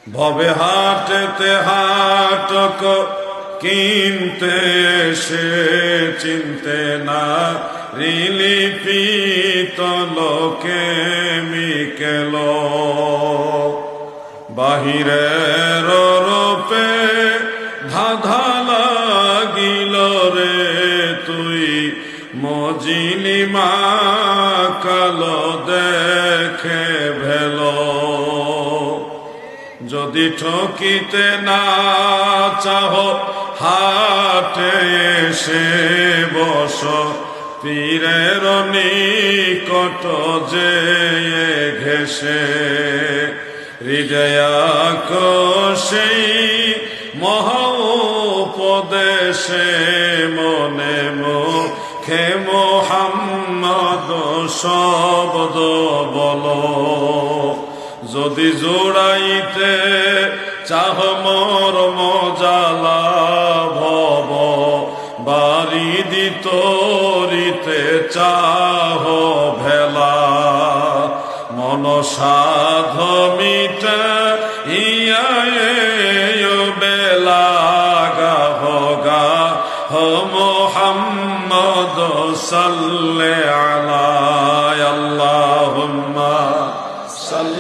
ভবে হাটতে হাটক কিনতে সে চিনতে না রিলিপিত লোকে মিকেল বাহিরের রূপে ধাঁধা লাগিল রে তুই মজিলি মা কালো দেখে ভেল যদি ঠকিতে না চাহ হাটে এসে বস পীরের নিকট যে ঘেসে হৃদয়াক সেই মহা উপদেশে মনে মুখে মোহাম্মদ শব্দ বলো যদি জোড়াইতে চাহ মর মজালা ভব বাড়ি দিতরিতে চাহ ভেলা মন সাধ মিটা ইয়া বেলা গাহ গাহ মোহাম্মদ সাল্লে আলা আল্লাহুম্মা সাল্লি